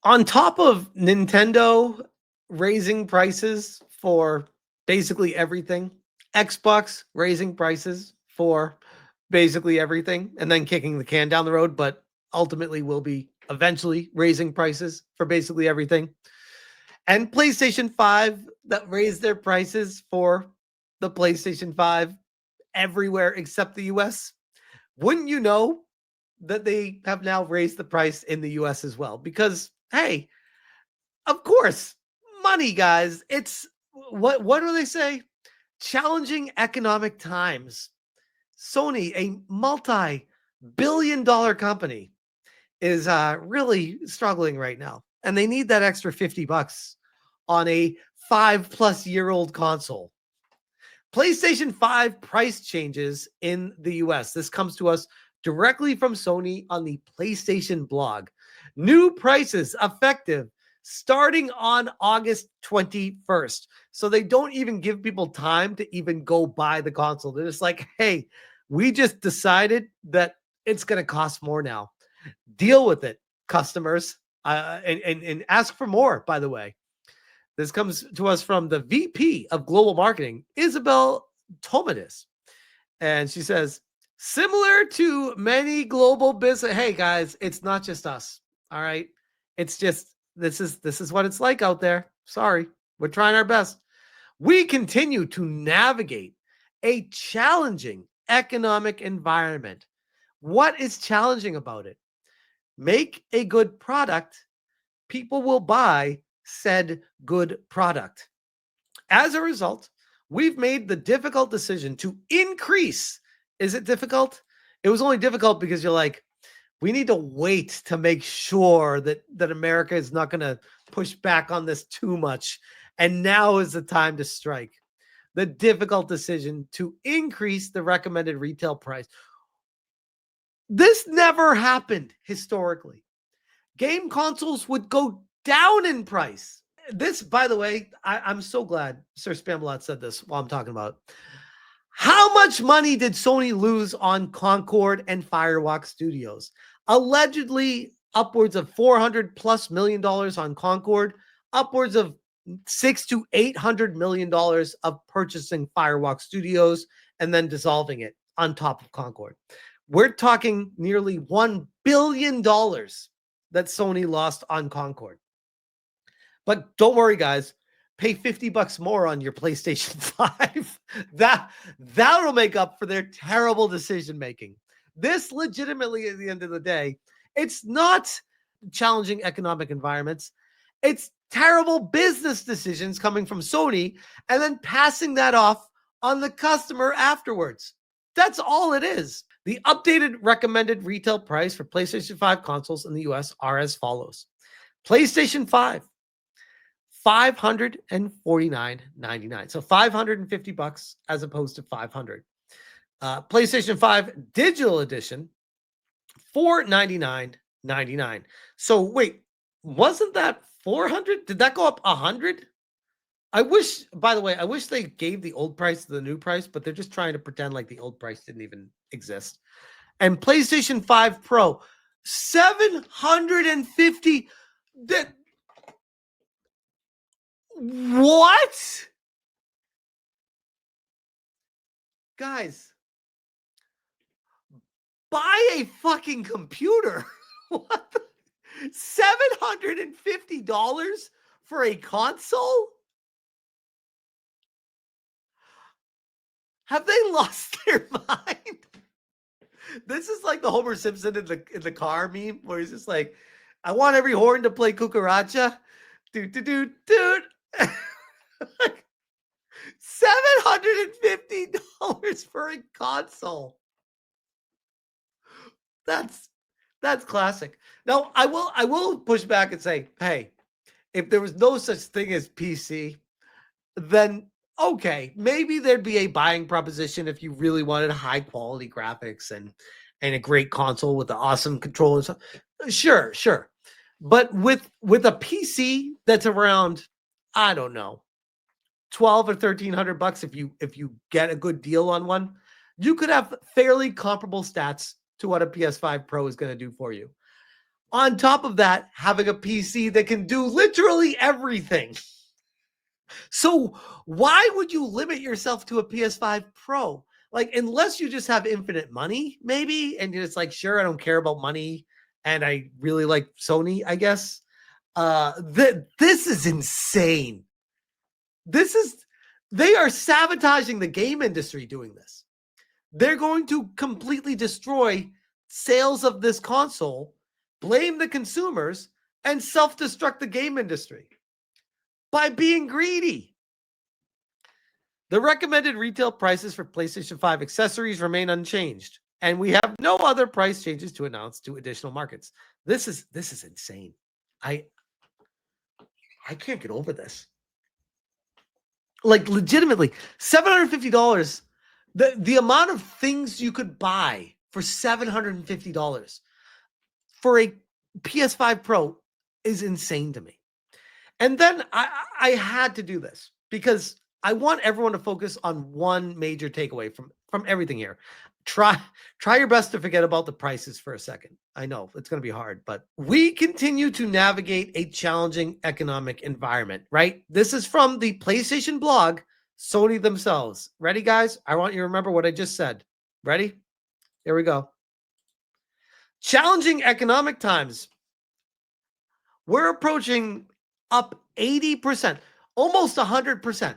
On top of Nintendo raising prices for basically everything, Xbox raising prices for basically everything, and then kicking the can down the road, but ultimately will be eventually raising prices for basically everything. And PlayStation 5 that raised their prices for the PlayStation 5 everywhere except the US. Wouldn't you know that they have now raised the price in the US as well? Because, hey, of course, money, guys. It's what do they say? Challenging economic times. Sony, a multi-billion dollar company, is really struggling right now. And they need that extra 50 bucks on a 5+ year old console. PlayStation 5 price changes in the US. This comes to us directly from Sony on the PlayStation blog. New prices effective starting on August 21st. So they don't even give people time to even go buy the console. They're just like, hey, we just decided that it's going to cost more now. Deal with it, customers, and ask for more, by the way. This comes to us from the VP of Global Marketing, Isabel Tomidis. And she says, similar to many global business, hey guys, it's not just us. All right. It's just this is what it's like out there. Sorry. We're trying our best. We continue to navigate a challenging economic environment. What is challenging about it? Make a good product, people will buy said good product. As a result, we've made the difficult decision to increase. Is it difficult? It was only difficult because you're like, we need to wait to make sure that America is not going to push back on this too much. And now is the time to strike. The difficult decision to increase the recommended retail price. This never happened historically. Game consoles would go down in price. This, by the way, I'm so glad Sir Spamalot said this while I'm talking about it. How much money did Sony lose on Concord and Firewalk Studios? Allegedly upwards of $400+ million on Concord, upwards of $600 to $800 million of purchasing Firewalk Studios and then dissolving it on top of Concord. We're talking nearly $1 billion that Sony lost on Concord. But don't worry, guys. Pay 50 bucks more on your PlayStation 5. That'll make up for their terrible decision making. This legitimately, at the end of the day, it's not challenging economic environments. It's terrible business decisions coming from Sony and then passing that off on the customer afterwards. That's all it is. The updated recommended retail price for PlayStation 5 consoles in the US are as follows. PlayStation 5, $549.99. So $550 as opposed to $500. PlayStation 5 Digital Edition, $499.99. So wait, wasn't that $400? Did that go up $100? I wish, by the way, I wish they gave the old price to the new price, but they're just trying to pretend like the old price didn't even exist. And PlayStation 5 Pro, $750. What? Guys, buy a fucking computer. What? $750 for a console? Have they lost their mind? This is like the Homer Simpson in the car meme where he's just like, I want every horn to play cucaracha. Dude. $750 for a console. That's classic. Now, I will push back and say, hey, if there was no such thing as PC, then okay, maybe there'd be a buying proposition if you really wanted high quality graphics and a great console with the awesome controller and stuff. Sure. But with a PC that's around, I don't know, 12 or 1300 bucks if you get a good deal on one, you could have fairly comparable stats to what a PS5 Pro is going to do for you. On top of that, having a PC that can do literally everything. So why would you limit yourself to a PS5 Pro? Like, unless you just have infinite money, maybe, and you're just like, sure, I don't care about money, and I really like Sony, I guess. This is insane. They are sabotaging the game industry doing this. They're going to completely destroy sales of this console, blame the consumers, and self-destruct the game industry by being greedy. The recommended retail prices for PlayStation 5 accessories remain unchanged, and we have no other price changes to announce to additional markets. This is insane. I can't get over this. Like, legitimately, $750. The amount of things you could buy for $750 for a PS5 Pro is insane to me. And then I had to do this because I want everyone to focus on one major takeaway from everything here. Try your best to forget about the prices for a second. I know it's going to be hard, but we continue to navigate a challenging economic environment, right? This is from the PlayStation blog, Sony themselves. Ready, guys? I want you to remember what I just said. Ready? Here we go. Challenging economic times. We're approaching up 80%, almost 100%.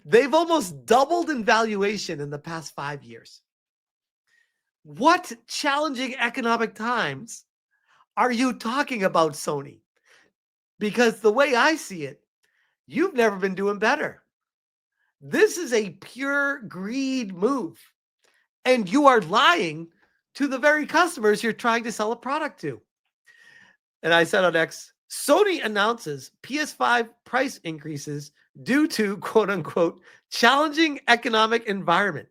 They've almost doubled in valuation in the past 5 years. What challenging economic times are you talking about, Sony? Because the way I see it, you've never been doing better. This is a pure greed move. And you are lying to the very customers you're trying to sell a product to. And I said on X, Sony announces PS5 price increases due to, quote unquote, challenging economic environment.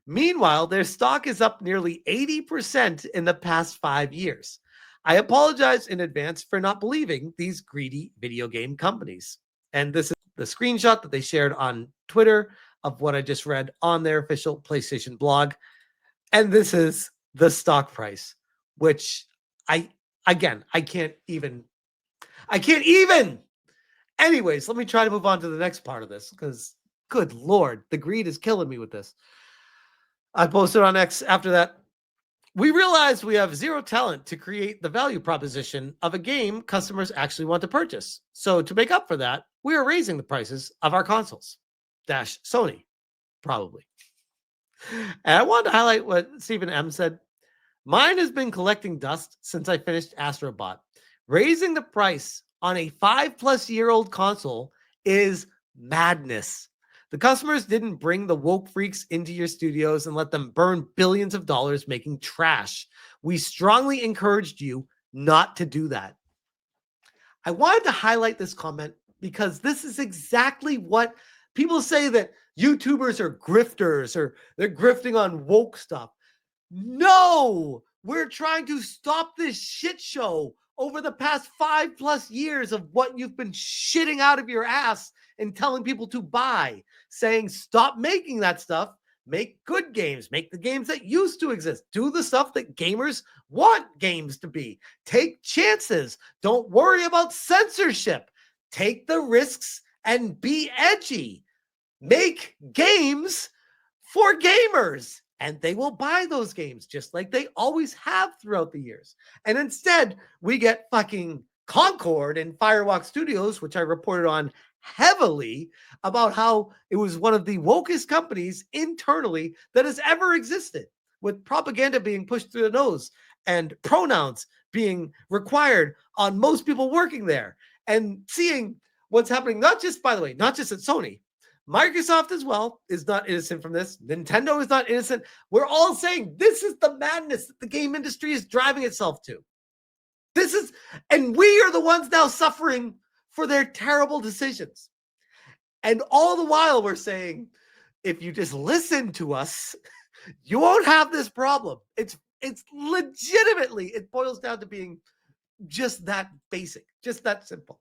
Meanwhile, their stock is up nearly 80% in the past 5 years. I apologize in advance for not believing these greedy video game companies. And this is the screenshot that they shared on Twitter of what I just read on their official PlayStation blog. And this is the stock price, which I can't even. Anyways, let me try to move on to the next part of this because, good Lord, the greed is killing me with this. I posted on X after that. We realized we have zero talent to create the value proposition of a game customers actually want to purchase. So to make up for that, we are raising the prices of our consoles. Sony, probably. And I wanted to highlight what Stephen M. said. Mine has been collecting dust since I finished Astrobot. Raising the price on a 5-plus-year-old console is madness. The customers didn't bring the woke freaks into your studios and let them burn billions of dollars making trash. We strongly encouraged you not to do that. I wanted to highlight this comment because this is exactly what people say, that YouTubers are grifters or they're grifting on woke stuff. No, we're trying to stop this shit show over the past 5+ years of what you've been shitting out of your ass and telling people to buy, saying, stop making that stuff. Make good games. Make the games that used to exist. Do the stuff that gamers want games to be. Take chances. Don't worry about censorship. Take the risks and be edgy. Make games for gamers, and they will buy those games just like they always have throughout the years. And instead, we get fucking Concord and Firewalk Studios, which I reported on heavily about how it was one of the wokest companies internally that has ever existed, with propaganda being pushed through the nose and pronouns being required on most people working there, and seeing what's happening, not just, by the way, not just at Sony. Microsoft as well is not innocent from this. Nintendo is not innocent. We're all saying this is the madness that the game industry is driving itself to. And we are the ones now suffering for their terrible decisions. And all the while we're saying, if you just listen to us, you won't have this problem. It's legitimately, it boils down to being just that basic, just that simple.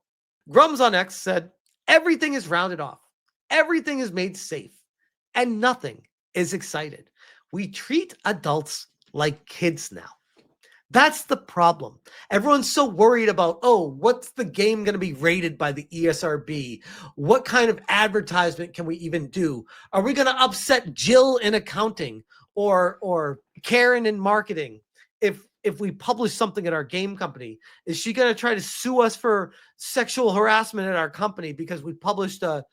Grums on X said, everything is rounded off. Everything is made safe, and nothing is excited. We treat adults like kids now. That's the problem. Everyone's so worried about, oh, what's the game going to be rated by the ESRB? What kind of advertisement can we even do? Are we going to upset Jill in accounting or Karen in marketing if we publish something at our game company? Is she going to try to sue us for sexual harassment at our company because we published a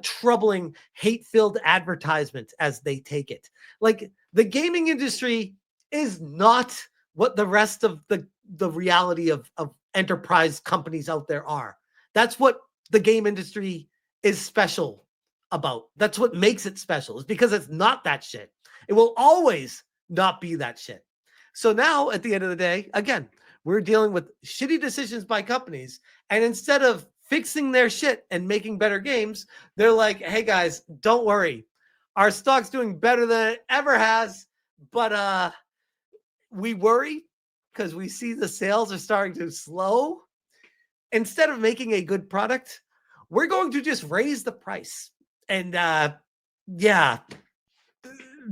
troubling, hate-filled advertisement, as they take it? Like, the gaming industry is not what the rest of the reality of enterprise companies out there are. That's what the game industry is special about. That's what makes it special, is because it's not that shit. It will always not be that shit. So now, at the end of the day, again, we're dealing with shitty decisions by companies, and instead of fixing their shit and making better games, they're like, hey guys, don't worry, our stock's doing better than it ever has, but we worry because we see the sales are starting to slow. Instead of making a good product, we're going to just raise the price. And yeah,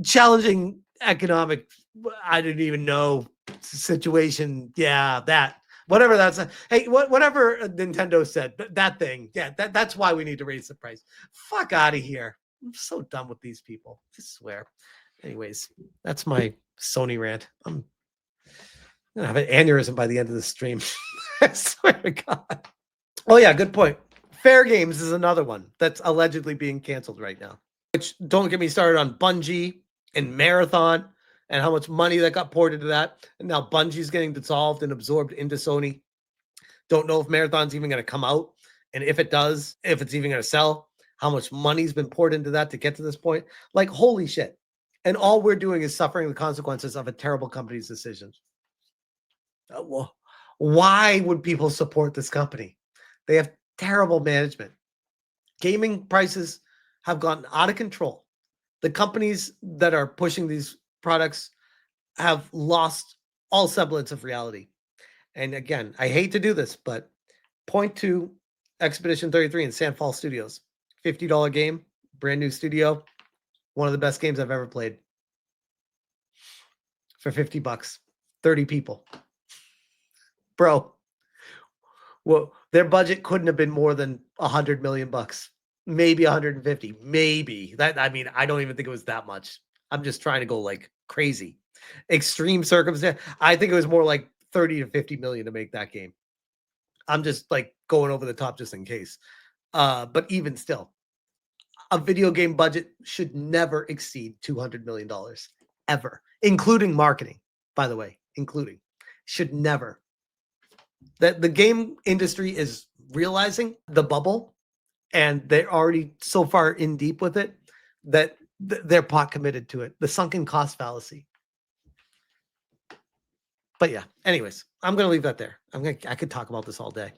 challenging economic, I didn't even know, situation. Yeah, that. Whatever that's hey, whatever Nintendo said, that thing. Yeah, that's why we need to raise the price. Fuck out of here. I'm so done with these people. I swear. Anyways, that's my Sony rant. I'm gonna have an aneurysm by the end of the stream. I swear to God. Oh yeah, good point. Fair Games is another one that's allegedly being canceled right now. Which, don't get me started on Bungie and Marathon and how much money that got poured into that. And now Bungie's getting dissolved and absorbed into Sony. Don't know if Marathon's even going to come out. And if it does, if it's even going to sell, how much money's been poured into that to get to this point. Like, holy shit. And all we're doing is suffering the consequences of a terrible company's decisions. Well, why would people support this company? They have terrible management. Gaming prices have gotten out of control. The companies that are pushing these products have lost all semblance of reality. And again, I hate to do this, but point to Expedition 33 in San Fall Studios. $50 game, brand new studio. One of the best games I've ever played. For $50. 30 people. Bro. Well, their budget couldn't have been more than $100 million. Maybe 150. Maybe. That, I mean, I don't even think it was that much. I'm just trying to go like crazy. Extreme circumstance. I think it was more like 30 to 50 million to make that game. I'm just like going over the top just in case. But even still, a video game budget should never exceed $200 million ever, including marketing, by the way, including. Should never. That the game industry is realizing the bubble, and they're already so far in deep with it that they're pot committed to it. The sunken cost fallacy. But yeah, anyways, I'm going to leave that there. I could talk about this all day.